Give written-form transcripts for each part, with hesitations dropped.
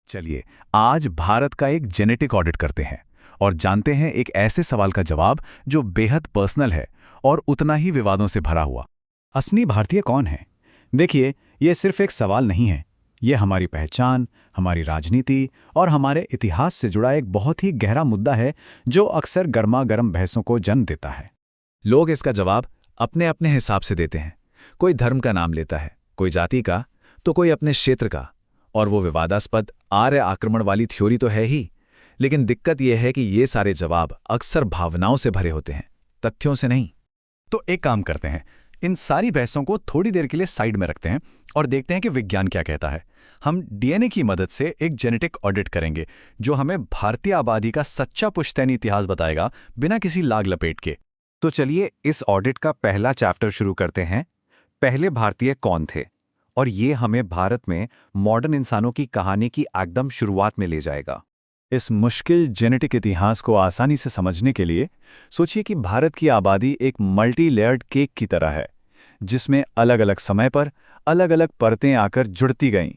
चलिए, आज भारत का एक जेनेटिक ऑडिट करते हैं और जानते हैं एक ऐसे सवाल का जवाब जो बेहद पर्सनल है और उतना ही विवादों से भरा हुआ। असली भारतीय कौन है? देखिए, ये सिर्फ एक सवाल नहीं है। ये हमारी पहचान, हमारी राजनीति और हमारे इतिहास से जुड़ा एक बहुत ही गहरा मुद्दा है जो अक्सर गर्मा-गर्म बहसों को जन्म देता है। लोग इसका जवाब अपने अपने हिसाब से देते हैं। कोई धर्म का नाम लेता है, कोई जाति का, तो कोई अपने क्षेत्र का। और वो विवादास्पद आर्य आक्रमण वाली थ्योरी तो है ही, लेकिन दिक्कत यह है कि ये सारे जवाब अक्सर भावनाओं से भरे होते हैं, तथ्यों से नहीं। तो एक काम करते हैं, इन सारी बहसों को थोड़ी देर के लिए साइड में रखते हैं और देखते हैं कि विज्ञान क्या कहता है। हम डीएनए की मदद से एक जेनेटिक ऑडिट करेंगे जो हमें भारतीय आबादी का सच्चा पुश्तैनी इतिहास बताएगा, बिना किसी लाग लपेट के। तो चलिए इस ऑडिट का पहला चैप्टर शुरू करते हैं। पहले भारतीय कौन थे? और ये हमें भारत में मॉडर्न इंसानों की कहानी की एकदम शुरुआत में ले जाएगा। इस मुश्किल जेनेटिक इतिहास को आसानी से समझने के लिए सोचिए कि भारत की आबादी एक मल्टी लेयर्ड केक की तरह है, जिसमें अलग अलग समय पर अलग अलग परतें आकर जुड़ती गईं।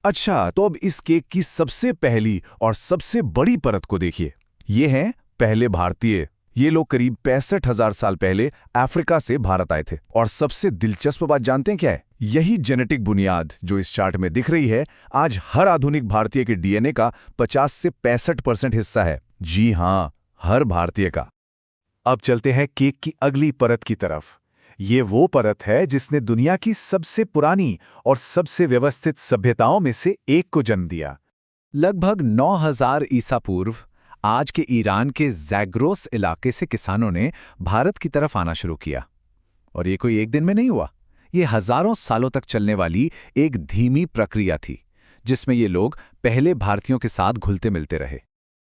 अच्छा, तो अब इस केक की सबसे पहली और सबसे बड़ी परत को देखिए। ये हैं पहले भारतीय। ये लोग करीब 65,000 साल पहले अफ्रीका से भारत आए थे। और सबसे दिलचस्प बात जानते हैं क्या है? यही जेनेटिक बुनियाद जो इस चार्ट में दिख रही है, आज हर आधुनिक भारतीय के डीएनए का 50 से 65% हिस्सा है। जी हां, हर भारतीय का। अब चलते हैं केक की अगली परत की तरफ। ये वो परत है जिसने दुनिया की सबसे पुरानी और सबसे व्यवस्थित सभ्यताओं में से एक को जन्म दिया। लगभग 9000 ईसा पूर्व आज के ईरान के ज़ैग्रोस इलाके से किसानों ने भारत की तरफ आना शुरू किया। और ये कोई एक दिन में नहीं हुआ, ये हजारों सालों तक चलने वाली एक धीमी प्रक्रिया थी, जिसमें ये लोग पहले भारतीयों के साथ घुलते मिलते रहे।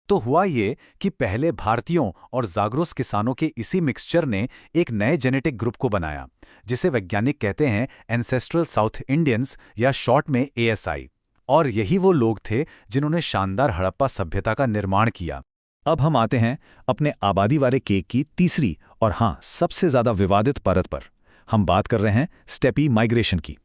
तो हुआ ये कि पहले भारतीयों और ज़ाग्रोस किसानों के इसी मिक्सचर ने एक नए जेनेटिक ग्रुप को बनाया, जिसे वैज्ञानिक कहते हैं एंसेस्ट्रल साउथ इंडियंस या शॉर्ट में ASI। और यही वो लोग थे जिन्होंने शानदार हड़प्पा सभ्यता का निर्माण किया। अब हम आते हैं अपने आबादी वाले केक की तीसरी और हाँ, सबसे ज्यादा विवादित परत पर। हम बात कर रहे हैं स्टेपी माइग्रेशन की।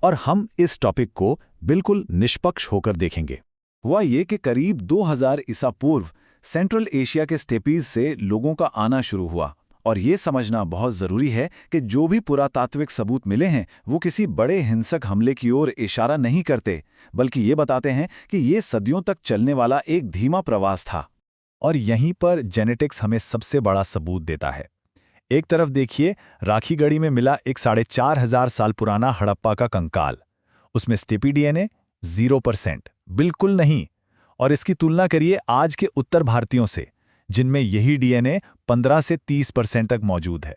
और हम इस टॉपिक को बिल्कुल निष्पक्ष होकर देखेंगे। हुआ ये कि करीब 2000 ईसा पूर्व सेंट्रल एशिया के स्टेपीज से लोगों का आना शुरू हुआ। और ये समझना बहुत ज़रूरी है कि जो भी पुरातात्विक सबूत मिले हैं वो किसी बड़े हिंसक हमले की ओर इशारा नहीं करते, बल्कि ये बताते हैं कि ये सदियों तक चलने वाला एक धीमा प्रवास था। और यहीं पर जेनेटिक्स हमें सबसे बड़ा सबूत देता है। एक तरफ देखिए, राखीगढ़ी में मिला एक 4500 साल पुराना हड़प्पा का कंकाल। उसमें स्टेपी डीएनए 0%, बिल्कुल नहीं। और इसकी तुलना करिए आज के उत्तर भारतीयों से, जिनमें यही डीएनए 15 से 30% तक मौजूद है।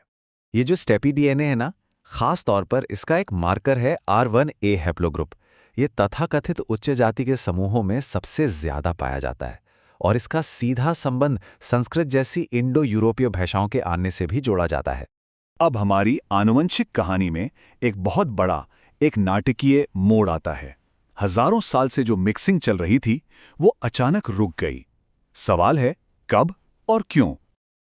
ये जो स्टेपी डीएनए है ना, खास तौर पर इसका एक मार्कर है R1A हैप्लोग्रुप। ये तथाकथित उच्च जाति के समूहों में सबसे ज्यादा पाया जाता है और इसका सीधा संबंध संस्कृत जैसी इंडो यूरोपीय भाषाओं के आने से भी जोड़ा जाता है। अब हमारी आनुवंशिक कहानी में एक बहुत बड़ा, एक नाटकीय मोड़ आता है। हजारों साल से जो मिक्सिंग चल रही थी वो अचानक रुक गई। सवाल है, कब और क्यों?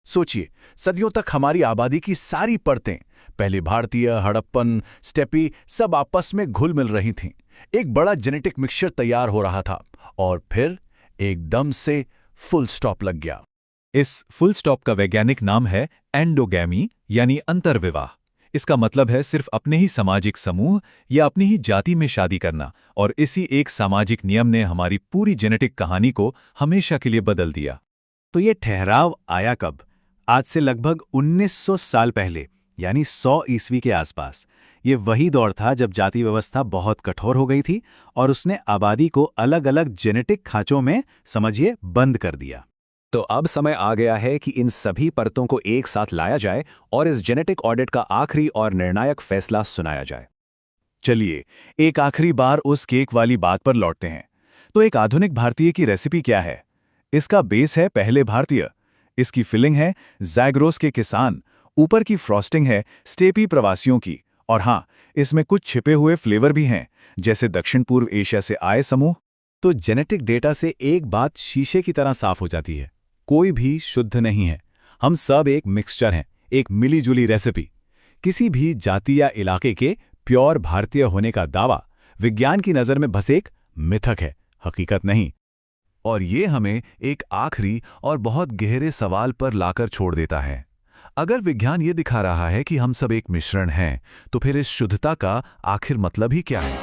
सोचिए, सदियों तक हमारी आबादी की सारी परतें, पहले भारतीय, हड़प्पन, स्टेपी, सब आपस में घुल मिल रही थीं। एक बड़ा जेनेटिक मिक्सचर तैयार हो रहा था और फिर एकदम से फुल स्टॉप लग गया। इस फुल स्टॉप का वैज्ञानिक नाम है एंडोगैमी, यानी अंतर्विवाह। इसका मतलब है सिर्फ अपने ही सामाजिक समूह या अपनी ही जाति में शादी करना। और इसी एक सामाजिक नियम ने हमारी पूरी जेनेटिक कहानी को हमेशा के लिए बदल दिया। तो ये ठहराव आया कब? आज से लगभग 1900 साल पहले, यानी 100 ईस्वी के आसपास। ये वही दौर था जब जाति व्यवस्था बहुत कठोर हो गई थी और उसने आबादी को अलग अलग जेनेटिक खांचों में, समझिए, बंद कर दिया। तो अब समय आ गया है कि इन सभी परतों को एक साथ लाया जाए और इस जेनेटिक ऑडिट का आखिरी और निर्णायक फैसला सुनाया जाए। चलिए, एक आखिरी बार उस केक वाली बात पर लौटते हैं। तो एक आधुनिक भारतीय की रेसिपी क्या है? इसका बेस है पहले भारतीय, इसकी फिलिंग है ज़ैग्रोस के किसान, ऊपर की फ्रॉस्टिंग है स्टेपी प्रवासियों की। और हाँ, इसमें कुछ छिपे हुए फ्लेवर भी हैं, जैसे दक्षिण पूर्व एशिया से आए समूह। तो जेनेटिक डेटा से एक बात शीशे की तरह साफ हो जाती है, कोई भी शुद्ध नहीं है। हम सब एक मिक्सचर हैं, एक मिलीजुली रेसिपी। किसी भी जाति या इलाके के प्योर भारतीय होने का दावा विज्ञान की नज़र में बस एक मिथक है, हकीकत नहीं। और ये हमें एक आखिरी और बहुत गहरे सवाल पर लाकर छोड़ देता है। अगर विज्ञान ये दिखा रहा है कि हम सब एक मिश्रण हैं, तो फिर इस शुद्धता का आखिर मतलब ही क्या है?